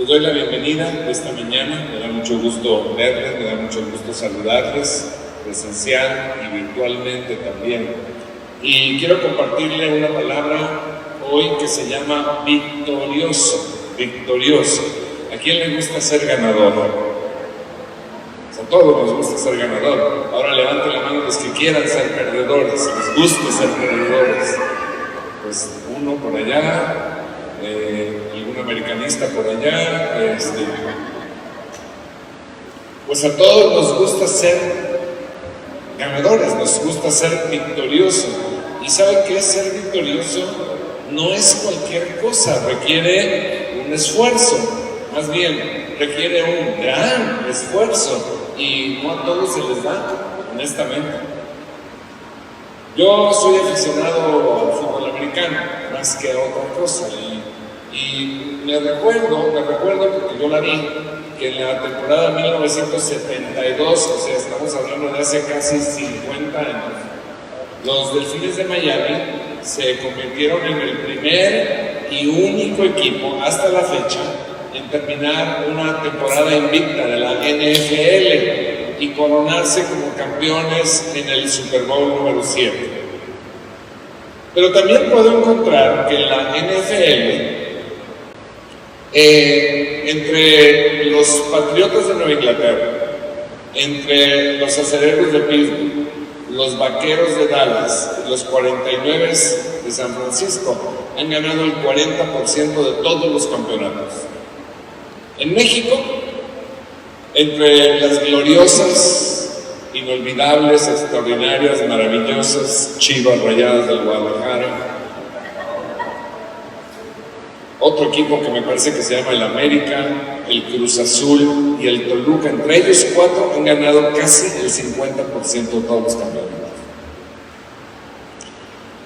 Les doy la bienvenida esta mañana, me da mucho gusto verles, me da mucho gusto saludarles, presencial y virtualmente también. Y quiero compartirle una palabra hoy que se llama victorioso, victorioso. ¿A quién le gusta ser ganador? A todos nos gusta ser ganador. Ahora levante la mano los que quieran ser perdedores, les gusta ser perdedores. Pues uno por allá, algún americanista por allá, pues a todos nos gusta ser ganadores, nos gusta ser victoriosos. ¿Y saben qué es ser victorioso? No es cualquier cosa, requiere un esfuerzo, más bien requiere un gran esfuerzo y no a todos se les da, honestamente. Yo soy aficionado al fútbol americano, más que a otra cosa, y me recuerdo porque yo la vi, que en la temporada 1972, o sea, estamos hablando de hace casi 50 años, los Delfines de Miami se convirtieron en el primer y único equipo hasta la fecha en terminar una temporada invicta de la NFL y coronarse como campeones en el Super Bowl número 7. Pero también puedo encontrar que en la NFL, entre los Patriotas de Nueva Inglaterra, entre los Acereros de Pittsburgh, los Vaqueros de Dallas, los 49 de San Francisco, han ganado el 40% de todos los campeonatos. En México, entre las gloriosas, inolvidables, extraordinarias, maravillosas Chivas Rayadas del Guadalajara, otro equipo que me parece que se llama el América, el Cruz Azul y el Toluca, entre ellos 4 han ganado casi el 50% de todos los campeonatos.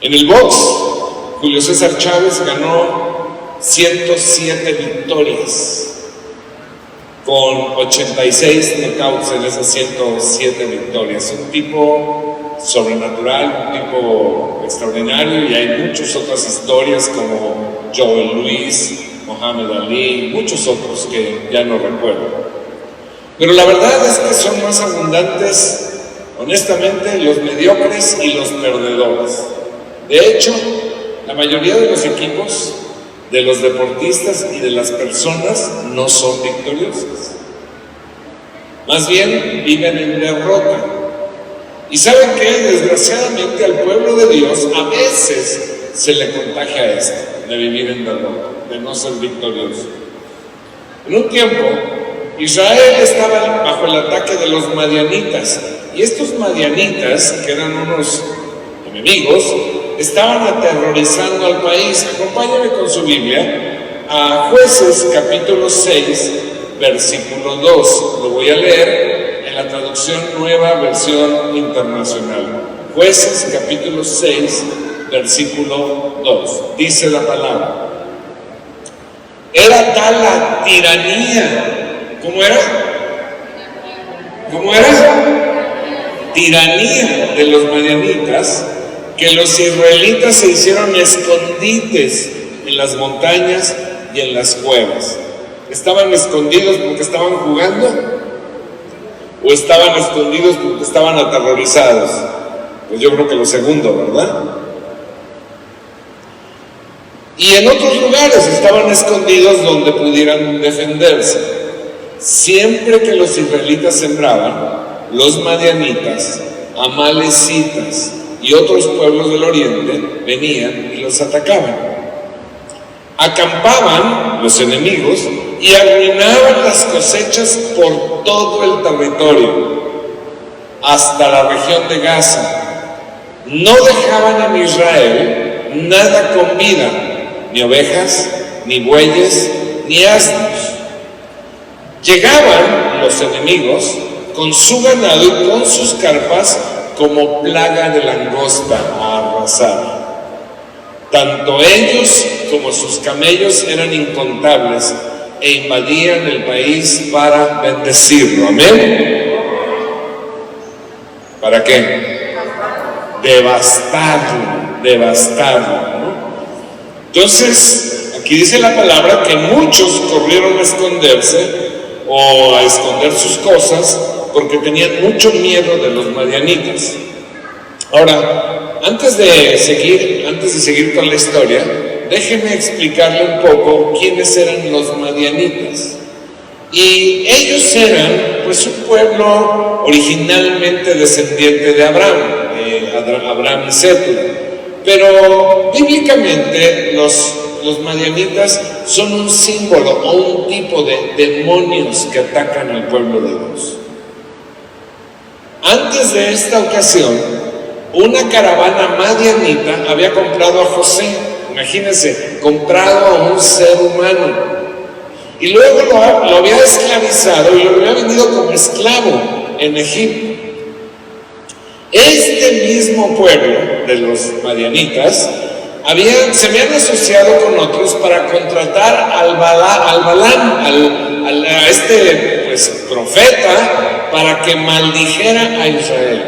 En el box, Julio César Chávez ganó 107 victorias, con 86 knockouts en esas 107 victorias. Un tipo sobrenatural, un tipo extraordinario, y hay muchas otras historias como Joe Louis, Muhammad Ali, muchos otros que ya no recuerdo. Pero la verdad es que son más abundantes, honestamente, los mediocres y los perdedores. De hecho, la mayoría de los equipos, de los deportistas y de las personas no son victoriosas. Más bien viven en derrota. ¿Y saben qué? Desgraciadamente al pueblo de Dios a veces se le contagia esto, de vivir en derrota, de no ser victorioso. En un tiempo, Israel estaba bajo el ataque de los madianitas, y estos madianitas, que eran unos enemigos, estaban aterrorizando al país. Acompáñame con su Biblia a Jueces capítulo 6, versículo 2. Lo voy a leer en la traducción Nueva Versión Internacional. Jueces capítulo 6, versículo 2. Dice la palabra: era tal la tiranía. ¿Cómo era? ¿Cómo era? Tiranía de los madianitas, que los israelitas se hicieron escondites en las montañas y en las cuevas. ¿Estaban escondidos porque estaban jugando? ¿O estaban escondidos porque estaban aterrorizados? Pues yo creo que lo segundo, ¿verdad? Y en otros lugares estaban escondidos donde pudieran defenderse. Siempre que los israelitas sembraban, los madianitas, amalecitas y otros pueblos del oriente venían y los atacaban. Acampaban los enemigos y arruinaban las cosechas por todo el territorio, hasta la región de Gaza. No dejaban en Israel nada con vida, ni ovejas, ni bueyes, ni asnos. Llegaban los enemigos con su ganado y con sus carpas como plaga de langosta a arrasar. Tanto ellos como sus camellos eran incontables e invadían el país para bendecirlo. ¿Amén? ¿Para qué? Devastarlo, ¿no? Entonces, Aquí dice la palabra que muchos corrieron a esconderse o a esconder sus cosas porque tenían mucho miedo de los madianitas. Ahora, antes de seguir con la historia, déjenme explicarle un poco quiénes eran los madianitas. Y ellos eran pues un pueblo originalmente descendiente de Abraham y Sétura. Pero bíblicamente los madianitas son un símbolo o un tipo de demonios que atacan al pueblo de Dios. Antes de esta ocasión, una caravana madianita había comprado a José. Imagínense, comprado a un ser humano. Y luego lo había esclavizado y lo había vendido como esclavo en Egipto. Este mismo pueblo de los madianitas se habían asociado con otros para contratar al Balaam, a este pues, profeta, para que maldijera a Israel.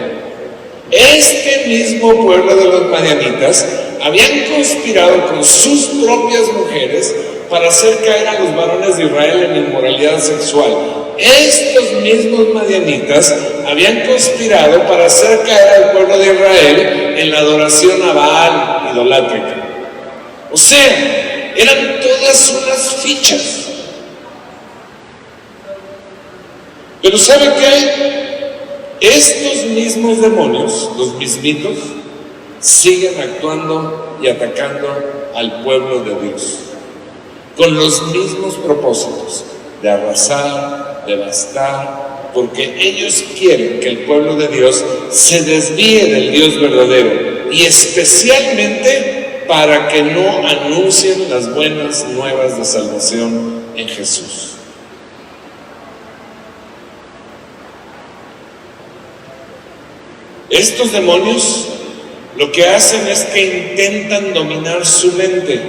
Este mismo pueblo de los madianitas habían conspirado con sus propias mujeres para hacer caer a los varones de Israel en inmoralidad sexual. Estos mismos madianitas habían conspirado para hacer caer al pueblo de Israel en la adoración a Baal idolátrica. O sea, eran todas unas fichas. Pero ¿sabe qué? Estos mismos demonios, los mismitos, siguen actuando y atacando al pueblo de Dios con los mismos propósitos de arrasar, devastar, porque ellos quieren que el pueblo de Dios se desvíe del Dios verdadero y especialmente para que no anuncien las buenas nuevas de salvación en Jesús. Estos demonios lo que hacen es que intentan dominar su mente,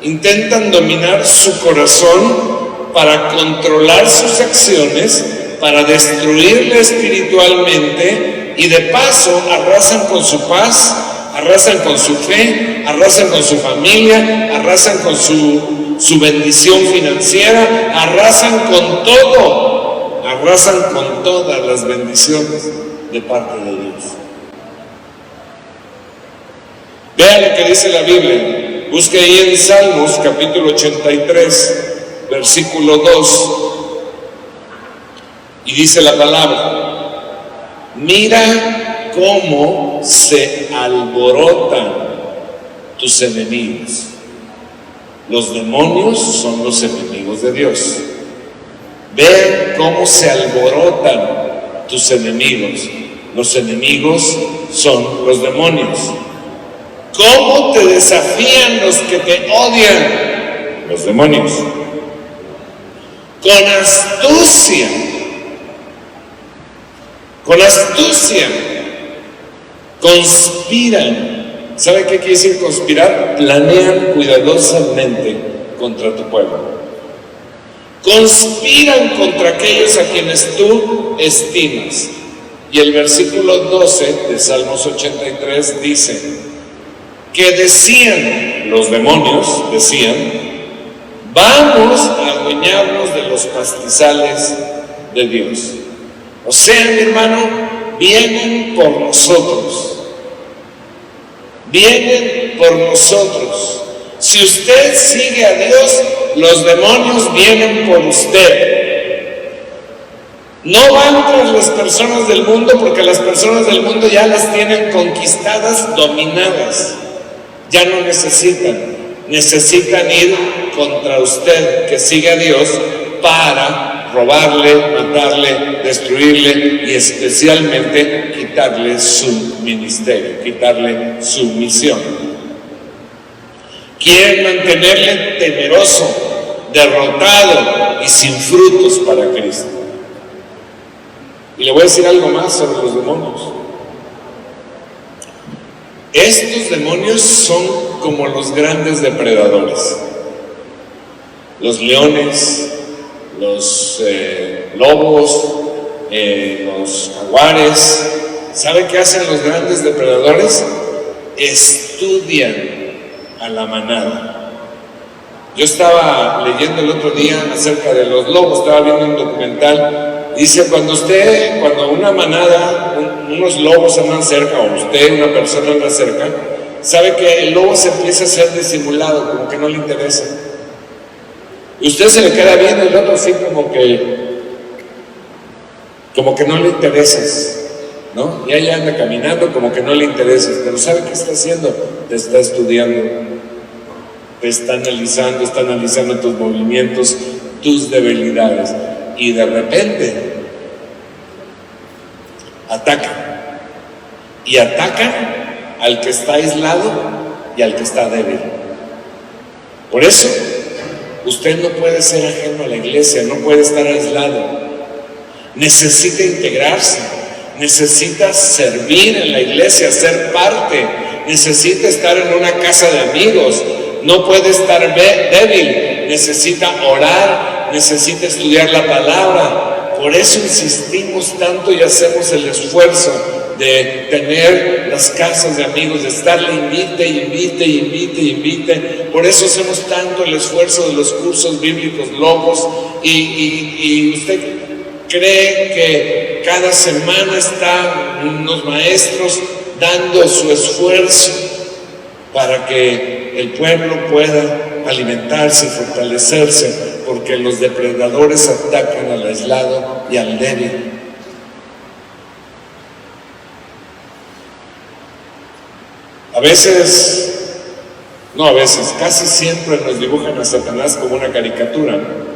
intentan dominar su corazón para controlar sus acciones, para destruirle espiritualmente y de paso arrasan con su paz, arrasan con su fe, arrasan con su familia, arrasan con su bendición financiera, arrasan con todo, arrasan con todas las bendiciones de parte de Dios. Vean lo que dice la Biblia. Busque ahí en Salmos capítulo 83, versículo 2. Y dice la palabra: mira cómo se alborotan tus enemigos. Los demonios son los enemigos de Dios. Vean cómo se alborotan tus enemigos. Los enemigos son los demonios. ¿Cómo te desafían los que te odian? Los demonios. Con astucia, conspiran. ¿Sabe qué quiere decir conspirar? Planean cuidadosamente contra tu pueblo. Conspiran contra aquellos a quienes tú estimas. Y el versículo 12 de Salmos 83 dice que decían, los demonios decían: vamos a adueñarnos de los pastizales de Dios. O sea, mi hermano, vienen por nosotros. Vienen por nosotros. Si usted sigue a Dios, los demonios vienen por usted. No van tras las personas del mundo, porque las personas del mundo ya las tienen conquistadas, dominadas. Ya no necesitan ir contra usted que sigue a Dios para robarle, matarle, destruirle y especialmente quitarle su ministerio, quitarle su misión. Quieren mantenerle temeroso, derrotado y sin frutos para Cristo. Y le voy a decir algo más sobre los demonios. Estos demonios son como los grandes depredadores. Los leones, los lobos, los jaguares. ¿Sabe qué hacen los grandes depredadores? Estudian a la manada. Yo estaba leyendo el otro día acerca de los lobos, estaba viendo un documental. Dice, cuando una manada, unos lobos andan cerca, o usted, una persona anda cerca, sabe que el lobo se empieza a hacer disimulado, como que no le interesa. Y usted se le queda viendo, el otro así como que no le interesas, ¿no? Y ahí anda caminando como que no le interesas, pero ¿sabe qué está haciendo? Te está estudiando, te está analizando tus movimientos, tus debilidades, y de repente ataca, y ataca al que está aislado y al que está débil. Por eso usted no puede ser ajeno a la iglesia, no puede estar aislado. Necesita integrarse, necesita servir en la iglesia, ser parte, necesita estar en una casa de amigos, no puede estar débil, necesita orar, necesita estudiar la palabra. Por eso insistimos tanto y hacemos el esfuerzo de tener las casas de amigos, de estarle invite. Por eso hacemos tanto el esfuerzo de los cursos bíblicos Logos, y usted cree que cada semana están unos maestros dando su esfuerzo para que el pueblo pueda alimentarse y fortalecerse, porque los depredadores atacan al aislado y al débil. Casi siempre nos dibujan a Satanás como una caricatura, ¿no?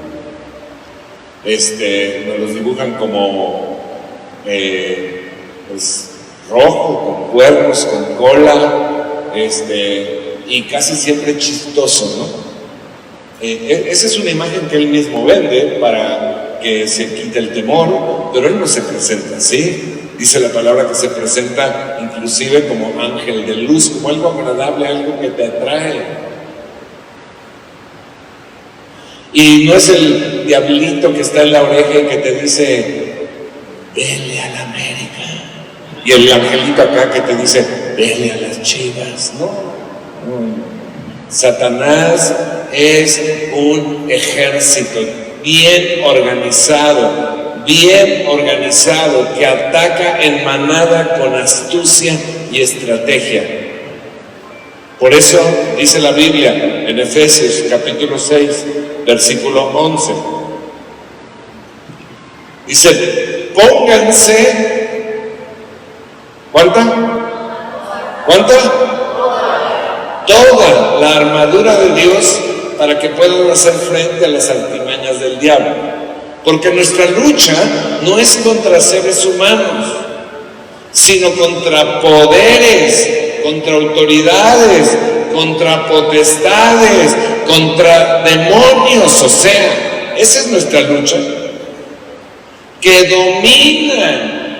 Nos los dibujan como rojo, con cuernos, con cola, y casi siempre chistoso, ¿no? Esa es una imagen que él mismo vende para que se quite el temor, pero él no se presenta así. Dice la palabra que se presenta inclusive como ángel de luz, como algo agradable, algo que te atrae. Y no es el diablito que está en la oreja y que te dice, vele a la América. Y el angelito acá que te dice, vele a las Chivas. No. Satanás es un ejército bien organizado, que ataca en manada con astucia y estrategia. Por eso dice la Biblia en Efesios capítulo 6, versículo 11. Dice, pónganse, ¿cuánta? Toda la armadura de Dios para que puedan hacer frente a las artimañas del diablo. Porque nuestra lucha no es contra seres humanos, sino contra poderes, contra autoridades, contra potestades, contra demonios. O sea, esa es nuestra lucha, que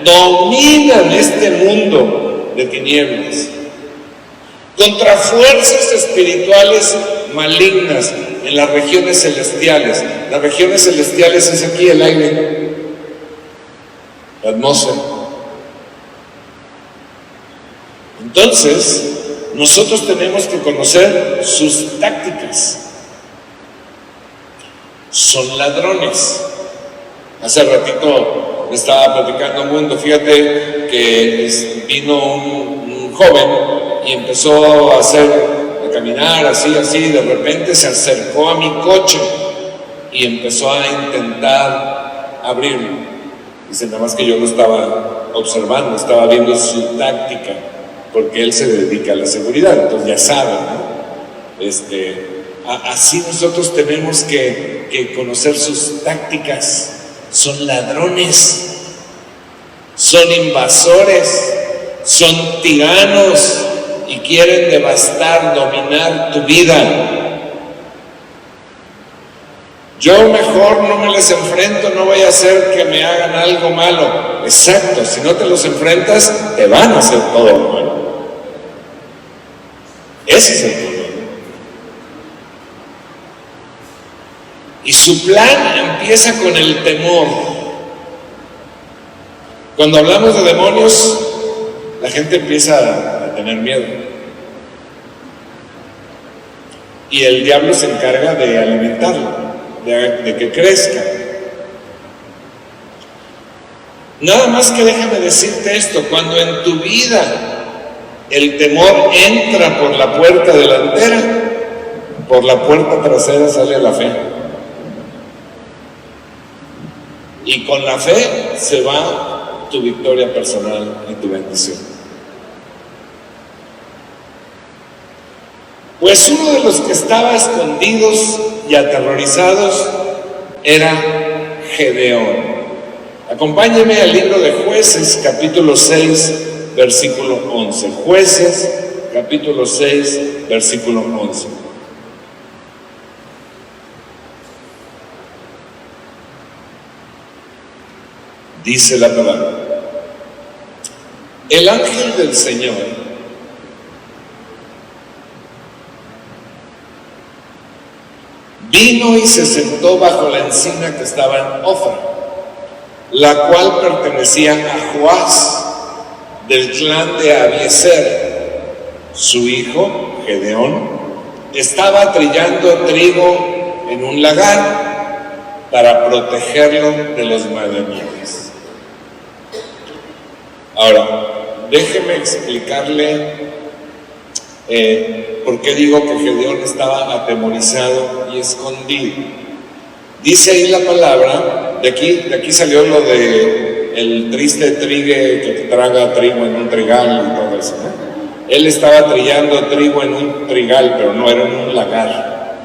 dominan este mundo de tinieblas, contra fuerzas espirituales malignas en las regiones celestiales. Las regiones celestiales es aquí el aire, la atmósfera. Entonces, nosotros tenemos que conocer sus tácticas. Son ladrones. Hace ratito me estaba platicando Mundo, fíjate que vino un joven y empezó a caminar así, de repente se acercó a mi coche y empezó a intentar abrirlo. Dice, nada más que yo lo estaba observando, estaba viendo su táctica, porque él se dedica a la seguridad, entonces ya saben, ¿no? Así nosotros tenemos que conocer sus tácticas. Son ladrones, son invasores, son tiranos y quieren devastar, dominar tu vida. Yo mejor no me les enfrento, no voy a hacer que me hagan algo malo. Exacto, si no te los enfrentas, te van a hacer todo lo malo. Ese es el problema. Y su plan empieza con el temor. Cuando hablamos de demonios, la gente empieza a tener miedo. y el diablo se encarga de alimentarlo, de que crezca. Nada más que déjame decirte esto: cuando en tu vida el temor entra por la puerta delantera, por la puerta trasera sale la fe. Y con la fe se va tu victoria personal y tu bendición. Pues uno de los que estaba escondidos y aterrorizados era Gedeón. Acompáñeme al libro de Jueces, capítulo 6, versículo 11. Jueces, capítulo 6, versículo 11. Dice la palabra: el ángel del Señor vino y se sentó bajo la encina que estaba en Ofra, la cual pertenecía a Joás, del clan de Abiezer. Su hijo, Gedeón, estaba trillando trigo en un lagar para protegerlo de los madianitas. Ahora, déjeme explicarle por qué digo que Gedeón estaba atemorizado y escondido. Dice ahí la palabra, de aquí salió lo de el triste trigue que traga trigo en un trigal y todo eso, ¿no? Él estaba trillando trigo en un trigal, pero no era en un lagar.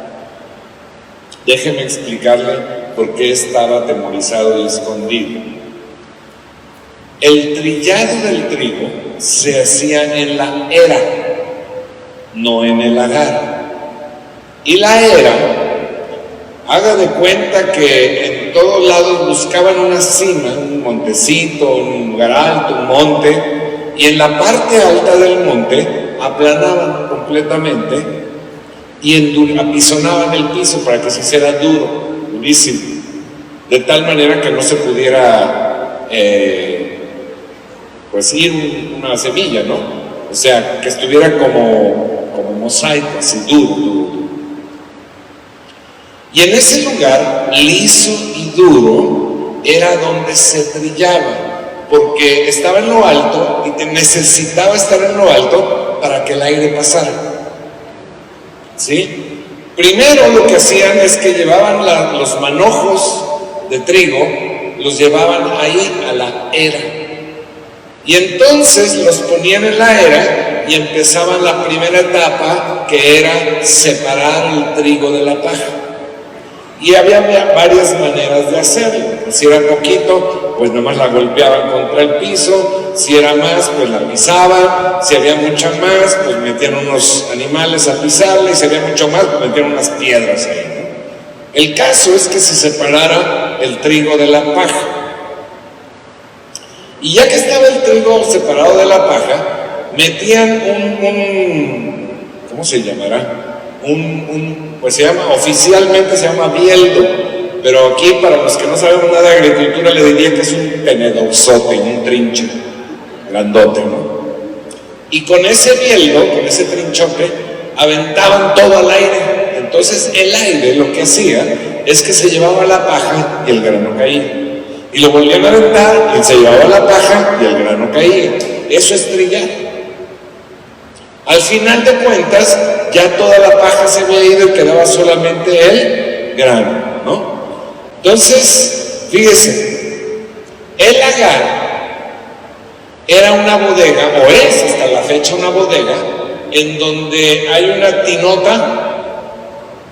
Déjeme explicarle por qué estaba atemorizado y escondido. El trillado del trigo se hacía en la era, no en el lagar. Y la era, haga de cuenta que en todos lados buscaban una cima, un montecito, un lugar alto, un monte, y en la parte alta del monte aplanaban completamente y apisonaban el piso para que se hiciera durísimo, de tal manera que no se pudiera pues ir una semilla, ¿no? O sea, que estuviera como mosaico, así duro. Y en ese lugar, liso y duro, era donde se trillaba, porque estaba en lo alto y necesitaba estar en lo alto para que el aire pasara. ¿Sí? Primero lo que hacían es que llevaban los manojos de trigo, los llevaban ahí a la era. Y entonces los ponían en la era y empezaban la primera etapa, que era separar el trigo de la paja. Y había varias maneras de hacerlo. Si era poquito, pues nomás la golpeaban contra el piso. Si era más, pues la pisaban. Si había mucha más, pues metían unos animales a pisarla. Y si había mucho más, pues metían unas piedras ahí, ¿no? El caso es que se separara el trigo de la paja. Y ya que estaba el trigo separado de la paja, metían ¿cómo se llamará? Pues oficialmente se llama bieldo, pero aquí para los que no sabemos nada de agricultura le diría que es un tenedorzote, un trinche grandote, ¿no? Y con ese bieldo, con ese trinchote, aventaban todo al aire. Entonces el aire lo que hacía es que se llevaba la paja y el grano caía. Y lo volvían a aventar y se llevaba la paja y el grano caía. Eso es trillar. Al final de cuentas, ya toda la paja se había ido y quedaba solamente el grano, ¿no? Entonces, fíjese, el lagar era una bodega, o es hasta la fecha una bodega, en donde hay una tinota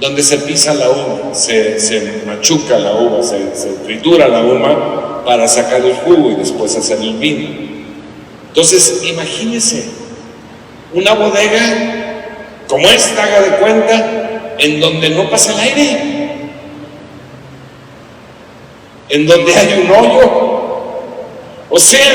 donde se pisa la uva, se machuca la uva, se tritura la uva para sacar el jugo y después hacer el vino. Entonces, imagínese una bodega como esta, haga de cuenta, en donde no pasa el aire, en donde hay un hoyo. O sea,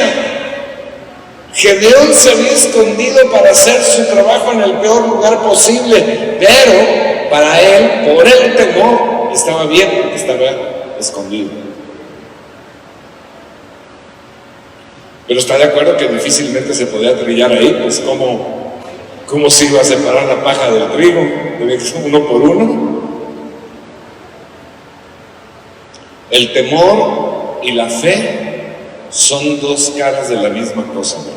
Gedeón se había escondido para hacer su trabajo en el peor lugar posible, pero para él, por el temor, estaba bien porque estaba escondido. Pero está de acuerdo que difícilmente se podía trillar ahí, pues ¿cómo ¿Cómo se iba a separar la paja del trigo? Debe ser uno por uno. El temor y la fe son dos caras de la misma cosa, ¿no?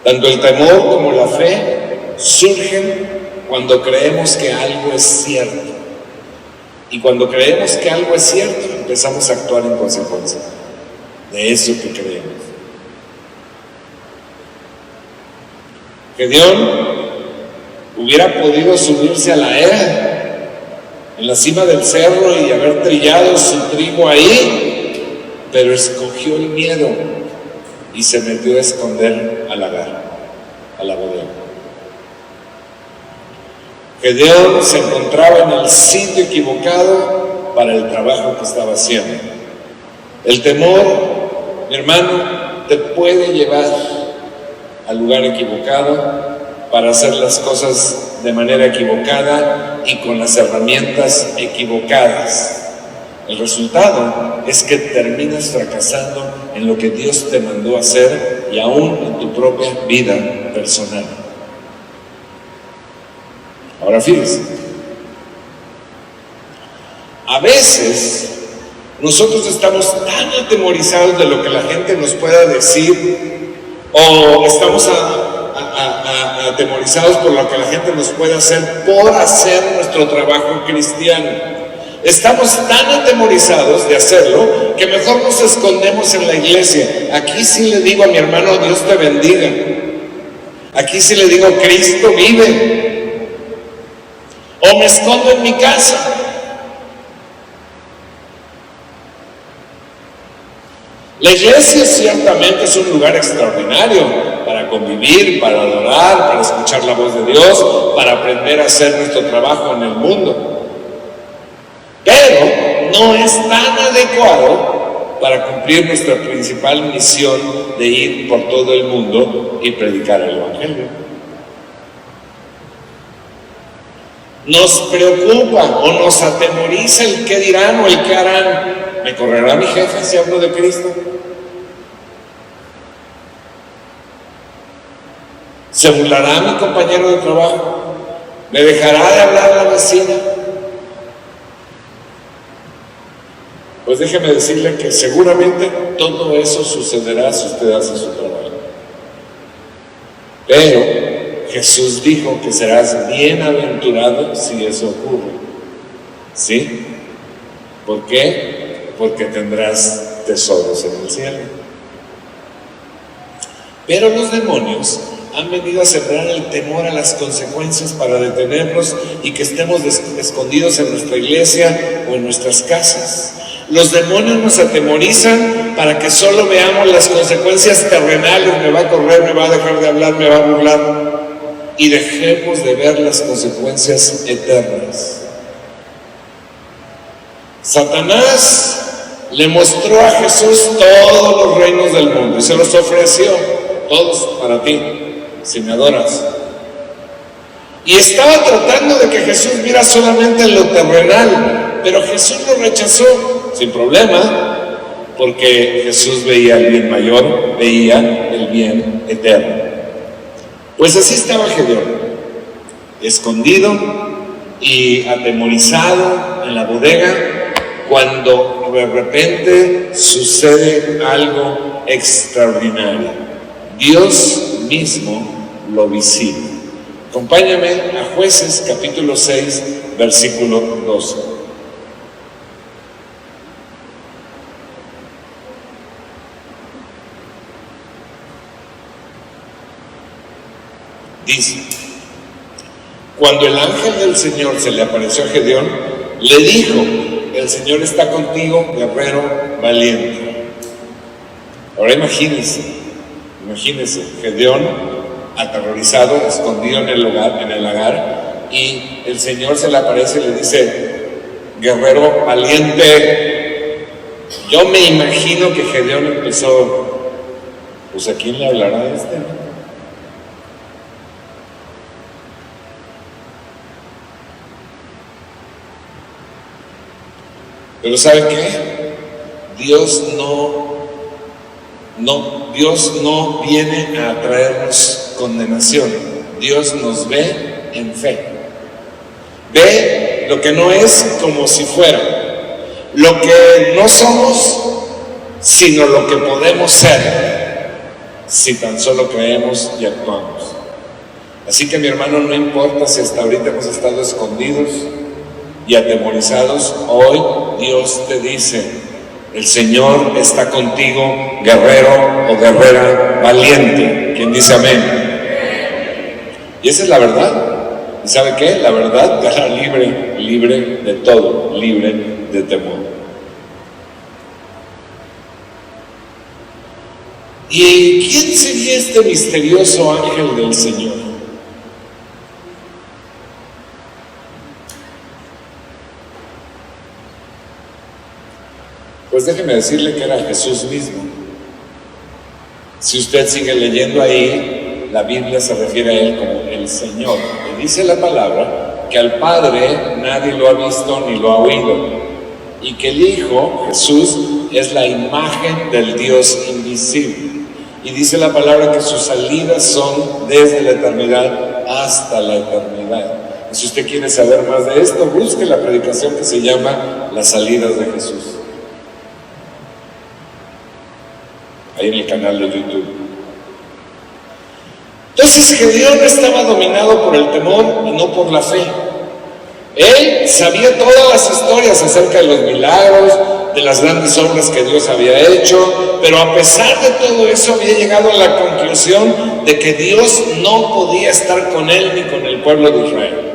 Tanto el temor como la fe surgen cuando creemos que algo es cierto. Y cuando creemos que algo es cierto, empezamos a actuar en consecuencia de eso que creemos. Gedeón hubiera podido subirse a la era, en la cima del cerro, y haber trillado su trigo ahí, pero escogió el miedo y se metió a esconder al lagar, a la bodega. Gedeón se encontraba en el sitio equivocado para el trabajo que estaba haciendo. El temor, mi hermano, te puede llevar al lugar equivocado para hacer las cosas de manera equivocada y con las herramientas equivocadas. El resultado es que terminas fracasando en lo que Dios te mandó a hacer y aún en tu propia vida personal. Ahora fíjense, a veces nosotros estamos tan atemorizados de lo que la gente nos pueda decir, o estamos atemorizados por lo que la gente nos puede hacer por hacer nuestro trabajo cristiano. Estamos tan atemorizados de hacerlo que mejor nos escondemos en la iglesia. Aquí sí le digo a mi hermano, Dios te bendiga. Aquí sí le digo, Cristo vive. O me escondo en mi casa. La iglesia ciertamente es un lugar extraordinario para convivir, para adorar, para escuchar la voz de Dios, para aprender a hacer nuestro trabajo en el mundo. Pero no es tan adecuado para cumplir nuestra principal misión de ir por todo el mundo y predicar el Evangelio. Nos preocupa o nos atemoriza el qué dirán o el qué harán. ¿Me correrá mi jefe si hablo de Cristo? ¿Se burlará mi compañero de trabajo? ¿Me dejará de hablar la vecina? Pues déjeme decirle que seguramente todo eso sucederá si usted hace su trabajo. Pero Jesús dijo que serás bienaventurado si eso ocurre. ¿Sí? ¿Por qué? Porque tendrás tesoros en el cielo. Pero los demonios han venido a sembrar el temor a las consecuencias para detenernos y que estemos escondidos en nuestra iglesia o en nuestras casas. Los demonios nos atemorizan para que solo veamos las consecuencias terrenales. Me va a correr, me va a dejar de hablar, me va a burlar. Y dejemos de ver las consecuencias eternas. Satanás le mostró a Jesús todos los reinos del mundo y se los ofreció, todos para ti, si me adoras. Y estaba tratando de que Jesús viera solamente lo terrenal, pero Jesús lo rechazó sin problema, porque Jesús veía el bien mayor, veía el bien eterno. Pues así estaba Gedeón, escondido y atemorizado en la bodega, cuando de repente sucede algo extraordinario. Dios mismo lo visita. Acompáñame a Jueces capítulo 6, versículo 12. Dice: cuando el ángel del Señor se le apareció a Gedeón, le dijo: el Señor está contigo, guerrero valiente. Ahora imagínense, Gedeón aterrorizado, escondido en el lagar, y el Señor se le aparece y le dice: guerrero valiente. Yo me imagino que Gedeón empezó, pues ¿a quién le hablará de este? Pero ¿saben qué? Dios no viene a traernos condenación. Dios nos ve en fe. Ve lo que no es como si fuera, lo que no somos, sino lo que podemos ser, si tan solo creemos y actuamos. Así que mi hermano, no importa si hasta ahorita hemos estado escondidos y atemorizados, hoy Dios te dice: el Señor está contigo, guerrero o guerrera valiente. ¿Quién dice amén? Y esa es la verdad. ¿Y sabe qué? La verdad te hará libre, libre de todo, libre de temor. ¿Y quién sería este misterioso ángel del Señor? Pues déjeme decirle que era Jesús mismo. Si usted sigue leyendo ahí, la Biblia se refiere a Él como el Señor. Y dice la palabra que al Padre nadie lo ha visto ni lo ha oído, y que el Hijo, Jesús, es la imagen del Dios invisible. Y dice la palabra que sus salidas son desde la eternidad hasta la eternidad. Y si usted quiere saber más de esto, busque la predicación que se llama Las salidas de Jesús, ahí en el canal de YouTube. Entonces Gedeón estaba dominado por el temor y no por la fe. Él sabía todas las historias acerca de los milagros, de las grandes obras que Dios había hecho, pero a pesar de todo eso había llegado a la conclusión de que Dios no podía estar con él ni con el pueblo de Israel.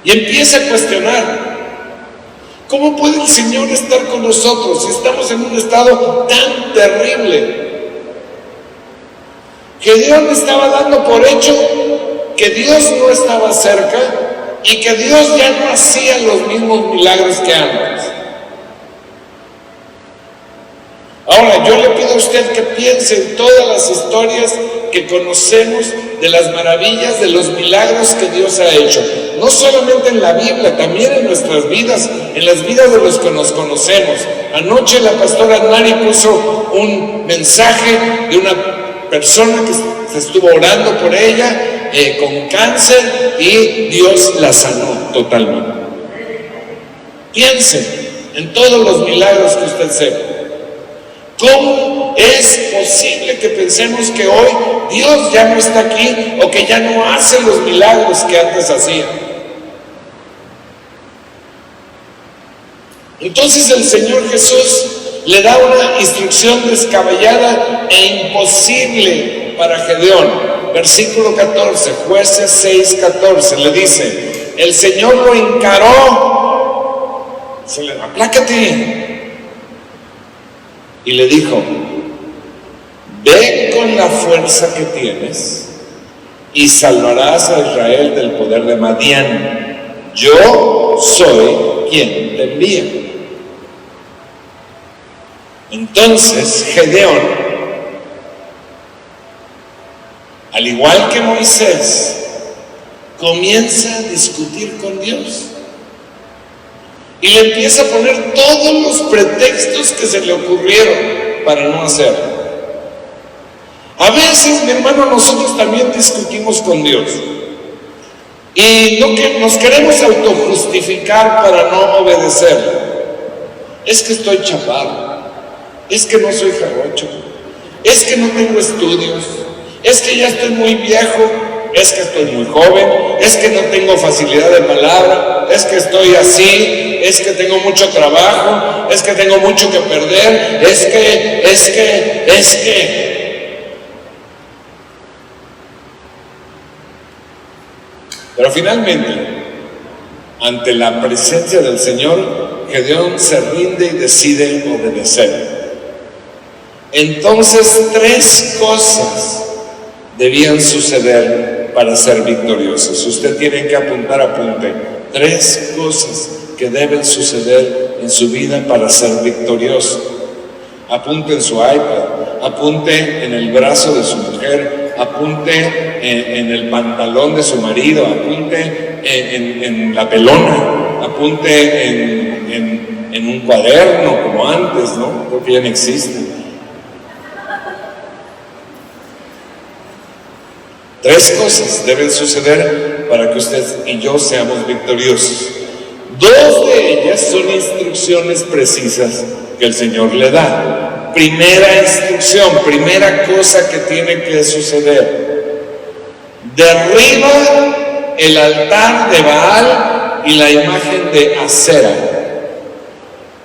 Y empieza a cuestionar: ¿cómo puede el Señor estar con nosotros si estamos en un estado tan terrible? Gedeón estaba dando por hecho que Dios no estaba cerca y que Dios ya no hacía los mismos milagros que antes. Ahora, yo le pido a usted que piense en todas las historias que conocemos de las maravillas, de los milagros que Dios ha hecho. No solamente en la Biblia, también en nuestras vidas, en las vidas de los que nos conocemos. Anoche la pastora Nari puso un mensaje de una persona que se estuvo orando por ella con cáncer y Dios la sanó totalmente. Piense en todos los milagros que usted sepa. ¿Cómo es posible que pensemos que hoy Dios ya no está aquí o que ya no hace los milagros que antes hacía? Entonces el Señor Jesús le da una instrucción descabellada e imposible para Gedeón. Versículo 14, Jueces 6:14, le dice: el Señor lo encaró, se le aplácate, y le dijo: ve con la fuerza que tienes y salvarás a Israel del poder de Madián. Yo soy quien te envía. Entonces Gedeón, al igual que Moisés, comienza a discutir con Dios y le empieza a poner todos los pretextos que se le ocurrieron para no hacerlo. A veces, mi hermano, nosotros también discutimos con Dios y nos queremos autojustificar para no obedecerle. Es que estoy chaparro, es que no soy jarocho, es que no tengo estudios, es que ya estoy muy viejo, es que estoy muy joven, es que no tengo facilidad de palabra, es que estoy así, es que tengo mucho trabajo, es que tengo mucho que perder, es que. Pero finalmente, ante la presencia del Señor, Gedeón se rinde y decide obedecer. Entonces, 3 cosas debían suceder para ser victoriosos. Si usted tiene que apuntar, apunte. 3 cosas que deben suceder en su vida para ser victorioso. Apunte en su iPad, apunte en el brazo de su mujer, apunte en el pantalón de su marido, apunte en la pelona, apunte en un cuaderno como antes, ¿no? Porque ya no existe. 3 cosas deben suceder para que usted y yo seamos victoriosos. 2 de ellas son instrucciones precisas que el Señor le da. Primera instrucción, primera cosa que tiene que suceder: derriba el altar de Baal y la imagen de Acera.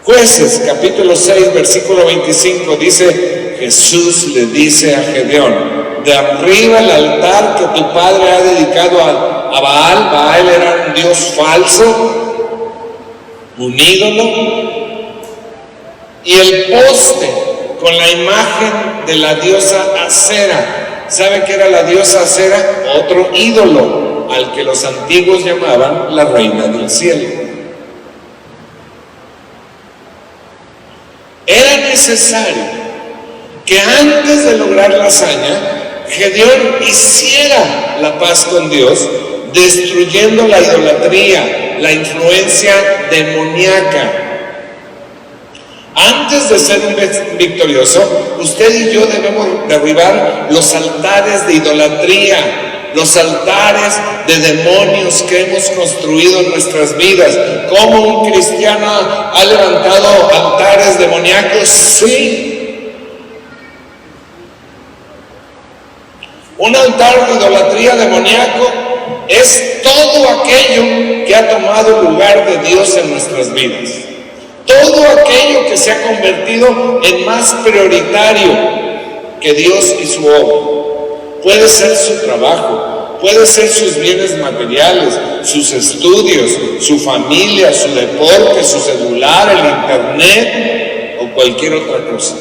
Jueces capítulo 6 versículo 25 dice: Jesús le dice a Gedeón: derriba el altar que tu padre ha dedicado a Baal. Baal era un dios falso, un ídolo, y el poste con la imagen de la diosa Acera. ¿Sabe qué era la diosa Acera? Otro ídolo al que los antiguos llamaban la reina del cielo. Era necesario que antes de lograr la hazaña, Gedeón hiciera la paz con Dios, destruyendo la idolatría, la influencia demoníaca. Antes de ser un victorioso, usted y yo debemos derribar los altares de idolatría, los altares de demonios que hemos construido en nuestras vidas. ¿Cómo un cristiano ha levantado altares demoníacos? Sí. Un altar de idolatría demoníaco es todo aquello que ha tomado lugar de Dios en nuestras vidas. Todo aquello que se ha convertido en más prioritario que Dios y su obra. Puede ser su trabajo, puede ser sus bienes materiales, sus estudios, su familia, su deporte, su celular, el internet o cualquier otra cosa.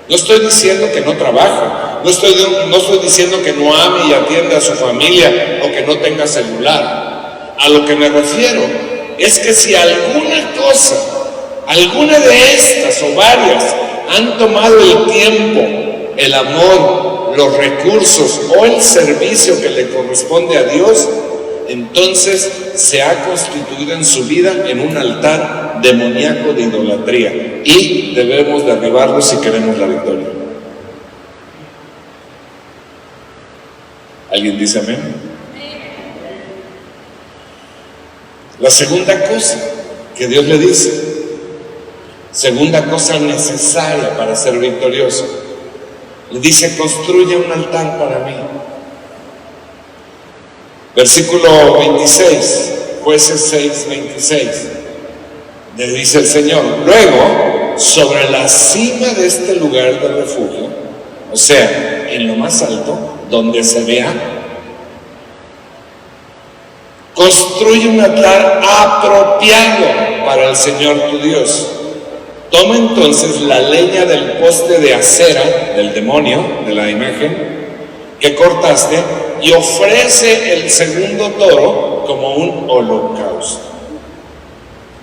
No estoy diciendo que no trabaje, no estoy diciendo que no ame y atienda a su familia o que no tenga celular. A lo que me refiero es que si alguna cosa, alguna de estas o varias han tomado el tiempo, el amor, los recursos o el servicio que le corresponde a Dios, entonces se ha constituido en su vida en un altar demoníaco de idolatría y debemos derribarlo si queremos la victoria. ¿Alguien dice amén? La segunda cosa que Dios le dice, segunda cosa necesaria para ser victorioso, le dice: construye un altar para mí. Versículo 26, Jueces 6, 26, le dice el Señor: luego, sobre la cima de este lugar de refugio, o sea, en lo más alto, donde se vea, construye un altar apropiado para el Señor tu Dios. Toma entonces la leña del poste de Acera, del demonio, de la imagen que cortaste, y ofrece el segundo toro como un holocausto.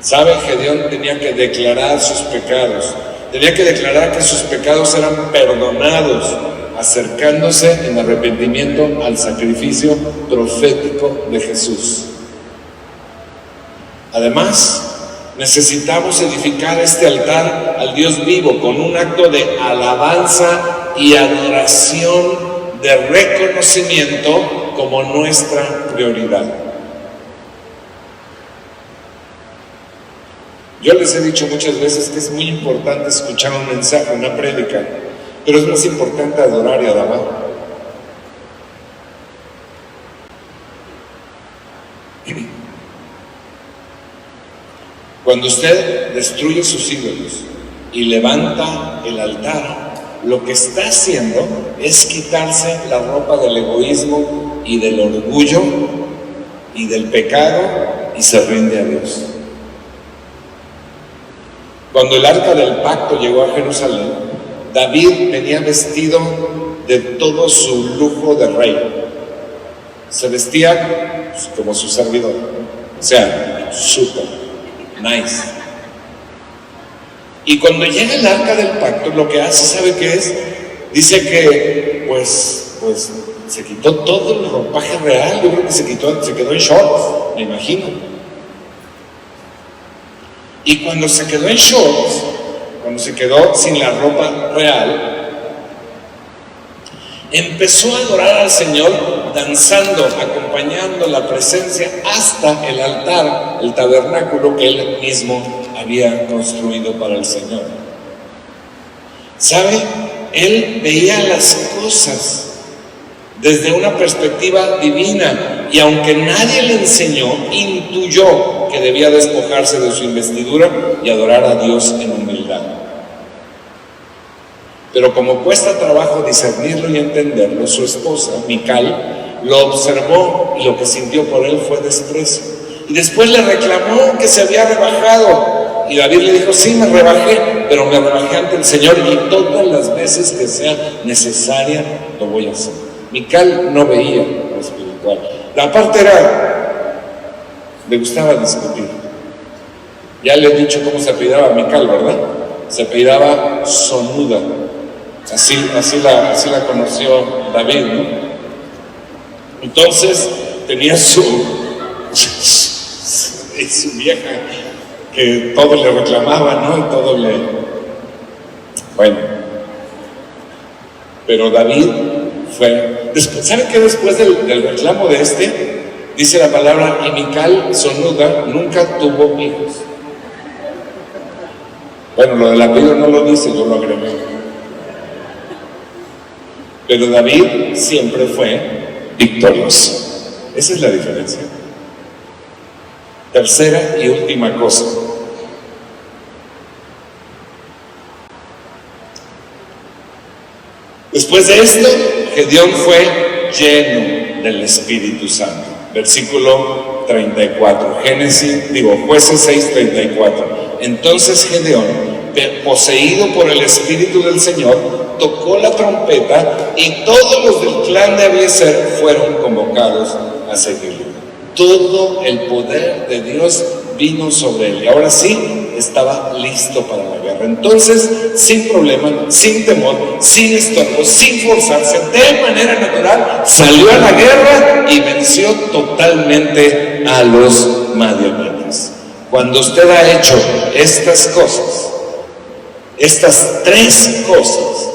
¿Sabe? Gedeón tenía que declarar sus pecados, tenía que declarar que sus pecados eran perdonados, acercándose en arrepentimiento al sacrificio profético de Jesús. Además, necesitamos edificar este altar al Dios vivo con un acto de alabanza y adoración, de reconocimiento como nuestra prioridad. Yo les he dicho muchas veces que es muy importante escuchar un mensaje, una prédica, pero es más importante adorar y alabar. Cuando usted destruye sus ídolos y levanta el altar, lo que está haciendo es quitarse la ropa del egoísmo y del orgullo y del pecado y se rinde a Dios. Cuando el arca del pacto llegó a Jerusalén, David venía vestido de todo su lujo de rey. Se vestía como su servidor, o sea, súper nice. Y cuando llega el arca del pacto, lo que hace, ¿sabe qué es? Dice que pues se quitó todo el ropaje real. Yo creo que se quedó en shorts, me imagino. Y cuando se quedó en shorts, cuando se quedó sin la ropa real, empezó a adorar al Señor danzando, acompañando la presencia hasta el altar, el tabernáculo que él mismo había construido para el Señor. ¿Sabe? Él veía las cosas desde una perspectiva divina, y aunque nadie le enseñó, intuyó que debía despojarse de su investidura y adorar a Dios en humildad. Pero como cuesta trabajo discernirlo y entenderlo, su esposa, Mical, lo observó y lo que sintió por él fue desprecio. Y después le reclamó que se había rebajado. Y David le dijo: sí, me rebajé, pero me rebajé ante el Señor, y todas las veces que sea necesaria lo voy a hacer. Mical no veía lo espiritual. La parte le gustaba discutir. Ya le he dicho cómo se apellidaba Mical, ¿verdad? Se apellidaba Sonuda. Así la conoció David, ¿no? Entonces tenía su vieja, que todo le reclamaba, ¿no? Y todo le... Bueno, pero David fue... ¿Saben qué? Después del reclamo de dice la palabra: y Mical, Sonuda, nunca tuvo hijos. Bueno, lo del apellido no lo dice, yo lo agregué. Pero David siempre fue victorioso. Esa es la diferencia. Tercera y última cosa. Después de esto, Gedeón fue lleno del Espíritu Santo. Versículo 34, Jueces 6:34. Entonces Gedeón, poseído por el Espíritu del Señor, tocó la trompeta, y todos los del clan de Abiezer fueron convocados a seguirlo. Todo el poder de Dios vino sobre él, y ahora sí estaba listo para la guerra. Entonces, sin problema, sin temor, sin estorbo, sin forzarse, de manera natural, salió a la guerra y venció totalmente a los madianitas. Cuando usted ha hecho estas cosas, estas tres cosas,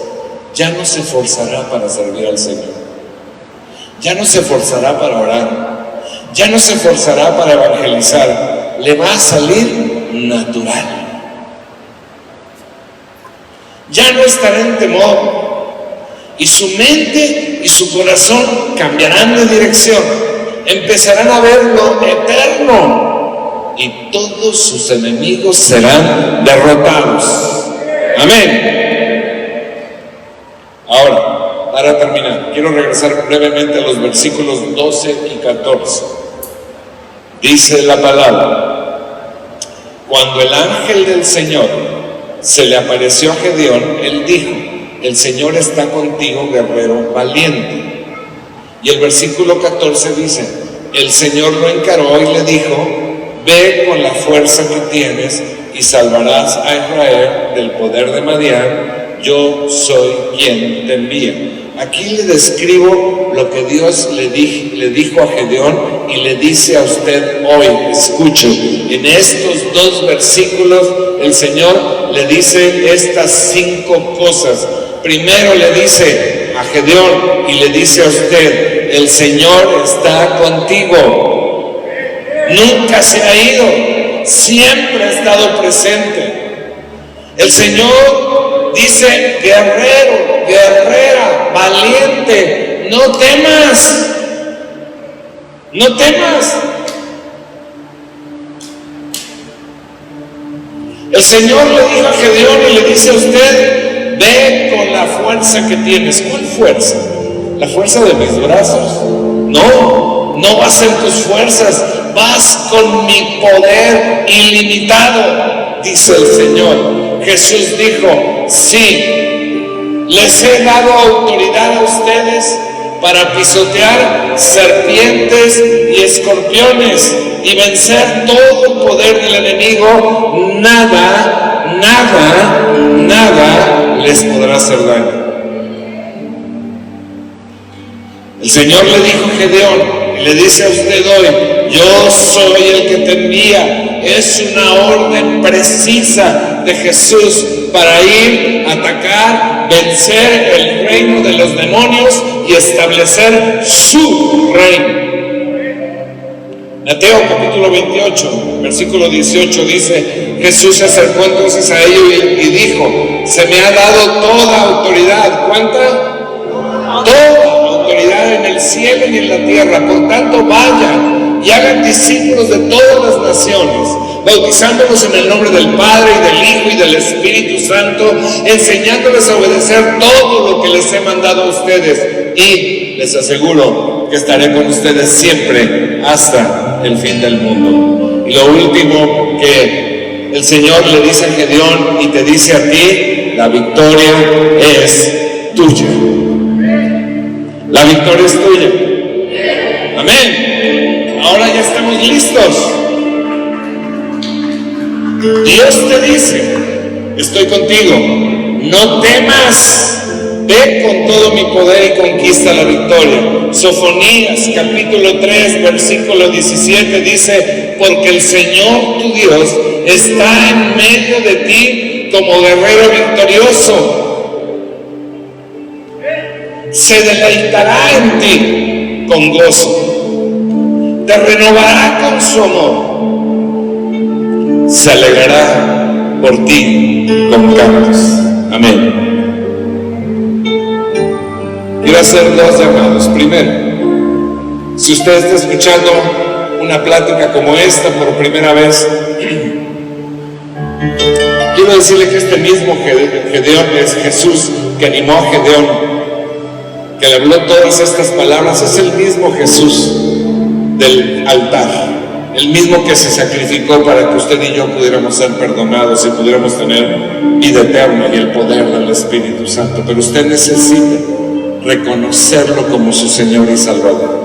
ya no se forzará para servir al Señor, ya no se forzará para orar, ya no se forzará para evangelizar, le va a salir natural. Ya no estará en temor, y su mente y su corazón cambiarán de dirección, empezarán a ver lo eterno, y todos sus enemigos serán derrotados. Amén. Ahora, para terminar, quiero regresar brevemente a los versículos 12 y 14. Dice la palabra: cuando el ángel del Señor se le apareció a Gedeón, él dijo: el Señor está contigo, guerrero valiente. Y el versículo 14 dice: el Señor lo encaró y le dijo: ve con la fuerza que tienes y salvarás a Israel del poder de Madián. Yo soy quien te envía. Aquí le describo lo que Dios le dijo a Gedeón y le dice a usted hoy. Escuche, en estos dos versículos el Señor le dice estas 5 cosas. Primero le dice a Gedeón y le dice a usted: el Señor está contigo. Nunca se ha ido, siempre ha estado presente. El Señor dice: guerrero, guerrera, valiente, no temas, no temas. El Señor le dijo a Gedeón y le dice a usted: ve con la fuerza que tienes. ¿Cuál fuerza? ¿La fuerza de mis brazos? No, no vas en tus fuerzas, vas con mi poder ilimitado, dice el Señor. Jesús dijo: sí, les he dado autoridad a ustedes para pisotear serpientes y escorpiones y vencer todo el poder del enemigo. Nada, nada, nada les podrá hacer daño. El Señor le dijo a Gedeón y le dice a usted hoy: yo soy el que te envía. Es una orden precisa de Jesús para ir a atacar, vencer el reino de los demonios y establecer su reino. Mateo capítulo 28, versículo 18 dice: Jesús se acercó entonces a ellos y dijo: se me ha dado toda autoridad. ¿Cuánta? Toda autoridad en el cielo y en la tierra. Por tanto, vayan y hagan discípulos de todas las naciones, bautizándolos en el nombre del Padre y del Hijo y del Espíritu Santo, enseñándoles a obedecer todo lo que les he mandado a ustedes, y les aseguro que estaré con ustedes siempre hasta el fin del mundo. Y lo último que el Señor le dice a Gedeón y te dice a ti: la victoria es tuya. La victoria es tuya. Amén. Ahora ya estamos listos. Dios te dice: estoy contigo, no temas, ve con todo mi poder y conquista la victoria. Sofonías capítulo 3 versículo 17 dice: porque el Señor tu Dios está en medio de ti como guerrero victorioso. Se deleitará en ti con gozo, te renovará con su amor, se alegrará por ti con cantos. Amén. Quiero hacer dos llamados. Primero, si usted está escuchando una plática como esta por primera vez, quiero decirle que este mismo Gedeón es Jesús que animó a Gedeón, que le habló todas estas palabras. Es el mismo Jesús del altar, el mismo que se sacrificó para que usted y yo pudiéramos ser perdonados y pudiéramos tener vida eterna y el poder del Espíritu Santo. Pero usted necesita reconocerlo como su Señor y Salvador.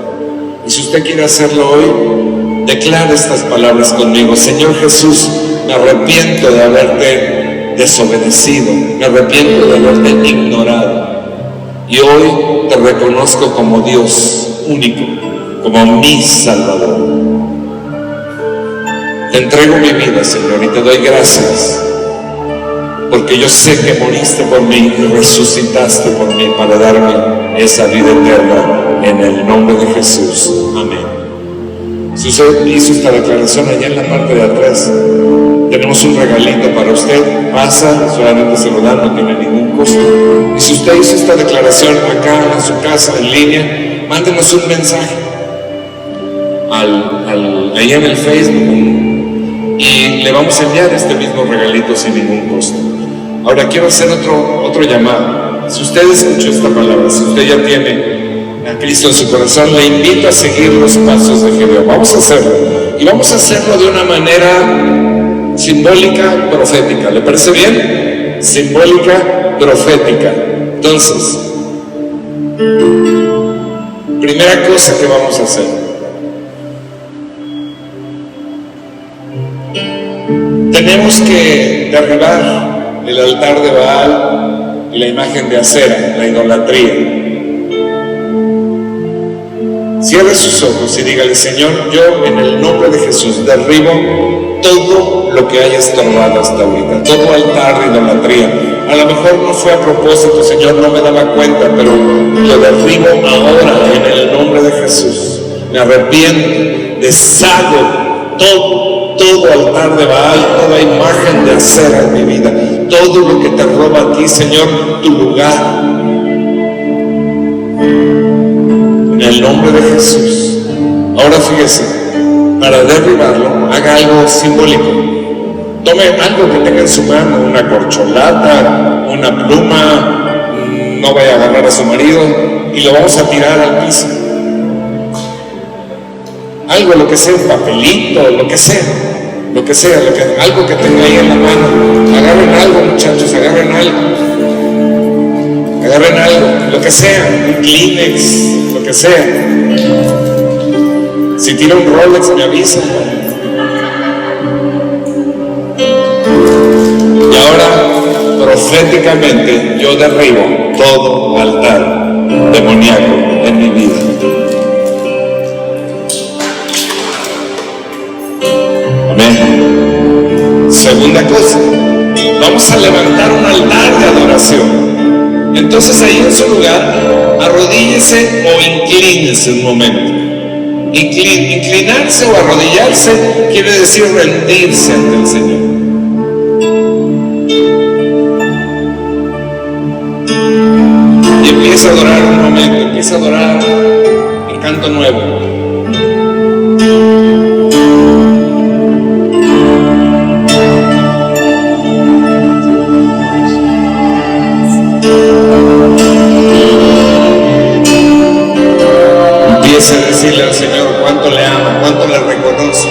Y si usted quiere hacerlo hoy, declare estas palabras conmigo: Señor Jesús, me arrepiento de haberte desobedecido, me arrepiento de haberte ignorado, y hoy te reconozco como Dios único, como mi Salvador. Te entrego mi vida, Señor, y te doy gracias, porque yo sé que moriste por mí y resucitaste por mí para darme esa vida eterna, en el nombre de Jesús. Amén. Si usted hizo esta declaración, allá en la parte de atrás tenemos un regalito para usted. Pasa, solamente se lo dan, no tiene ningún costo. Y si usted hizo esta declaración acá en su casa, en línea, mándenos un mensaje ahí en el Facebook, y le vamos a enviar este mismo regalito sin ningún costo. Ahora quiero hacer otro llamado. Si usted escuchó esta palabra, si usted ya tiene a Cristo en su corazón, le invito a seguir los pasos de Gedeón. Vamos a hacerlo, y vamos a hacerlo de una manera simbólica, profética. ¿Le parece bien? Simbólica, profética. Entonces, primera cosa que vamos a hacer: tenemos que derribar el altar de Baal y la imagen de Acera, la idolatría. Cierre sus ojos y dígale: Señor, yo en el nombre de Jesús derribo todo lo que haya estorbado hasta ahorita, todo altar de idolatría. A lo mejor no fue a propósito, Señor, no me daba cuenta, pero lo derribo ahora en el nombre de Jesús. Me arrepiento, deshago todo altar de Baal, toda imagen de Acera en mi vida, todo lo que te roba a ti, Señor, tu lugar. En el nombre de Jesús. Ahora fíjese, para derribarlo, haga algo simbólico. Tome algo que tenga en su mano, una corcholata, una pluma, no vaya a agarrar a su marido, y lo vamos a tirar al piso. Algo, lo que sea, un papelito, lo que sea, algo que tenga ahí en la mano. Agarren algo, muchachos, agarren algo, lo que sea, un Kleenex, lo que sea. Si tira un Rolex, me avisa. Y ahora, proféticamente, yo derribo todo altar demoníaco en mi vida. Amén. Segunda cosa, vamos a levantar un altar de adoración. Entonces ahí en su lugar, arrodíllese o inclínese un momento. Inclinarse o arrodillarse quiere decir rendirse ante el Señor. Y empieza a adorar un momento, empieza a adorar el canto nuevo. Empieza a decirle al Señor cuánto le ama, cuánto le reconoce.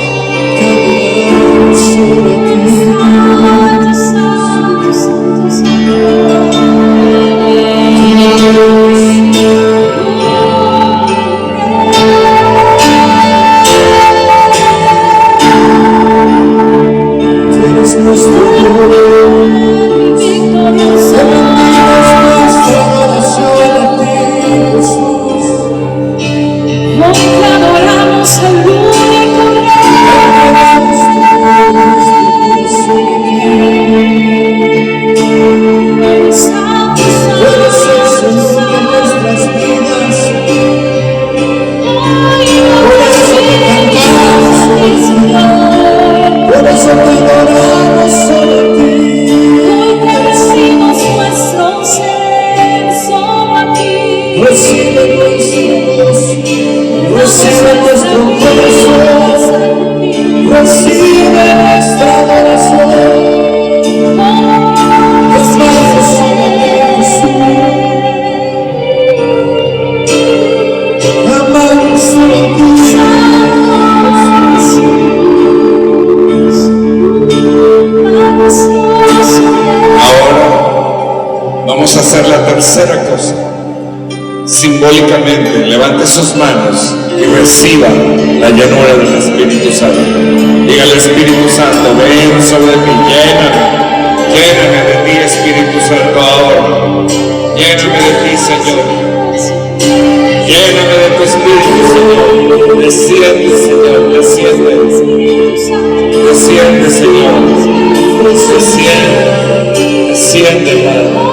Vamos a hacer la tercera cosa. Simbólicamente, levante sus manos y reciba la llenura del Espíritu Santo. Diga al Espíritu Santo, ven sobre mí, lléname de ti, Espíritu Santo, ahora. Lléname de ti, Señor. Lléname de tu Espíritu, Señor. Desciende, Señor, desciende. Desciende, Señor. Desciende, desciende, Padre.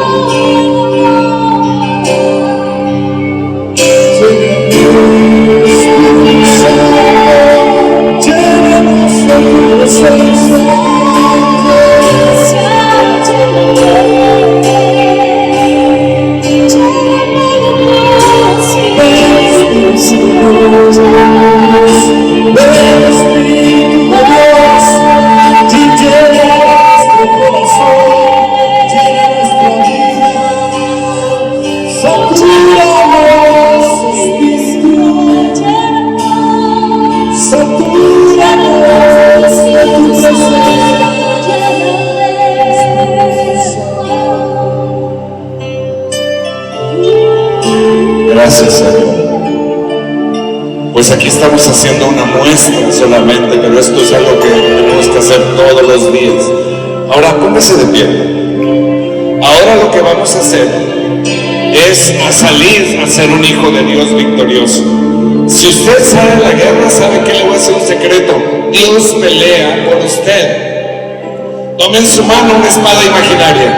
Gracias, Señor. Pues aquí estamos haciendo una muestra solamente, pero esto es algo que tenemos que hacer todos los días. Ahora póngase de pie. Ahora lo que vamos a hacer es a salir a ser un hijo de Dios victorioso. Si usted sale a la guerra, ¿sabe qué? Le voy a hacer un secreto. Dios pelea por usted. Tome en su mano una espada imaginaria.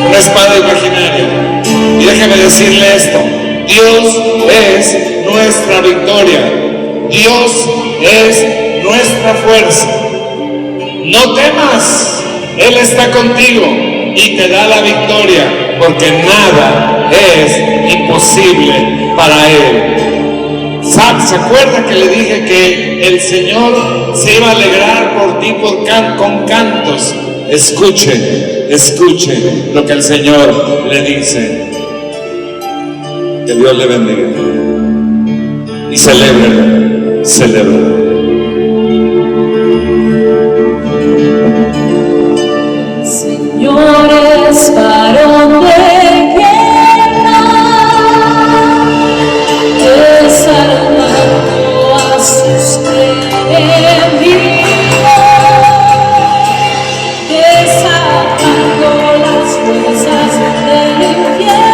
Una espada imaginaria. Y déjeme decirle esto. Dios es nuestra victoria. Dios es nuestra fuerza. No temas, Él está contigo y te da la victoria, porque nada es imposible para Él. ¿Se acuerda que le dije que el Señor se iba a alegrar por ti con cantos? Escuche lo que el Señor le dice. Que Dios le bendiga y celébrelo. Señor es varón de guerra, desarmando a sus enemigos, desatando las fuerzas del infierno.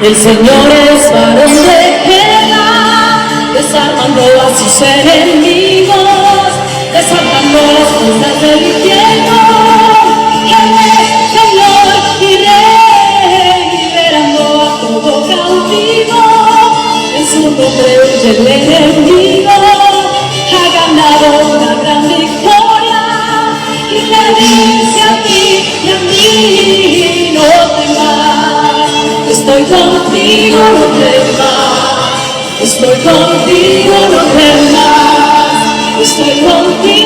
El Señor es varón de guerra, desarmando a sus enemigos, desatando las puertas del infierno. Él es Señor y Rey, liberando a todo cautivo. En su nombre huye el enemigo, ha ganado una gran victoria y le dice a ti y a mí: no temas, estoy contigo, no temas, estoy contigo, no temas, estoy contigo.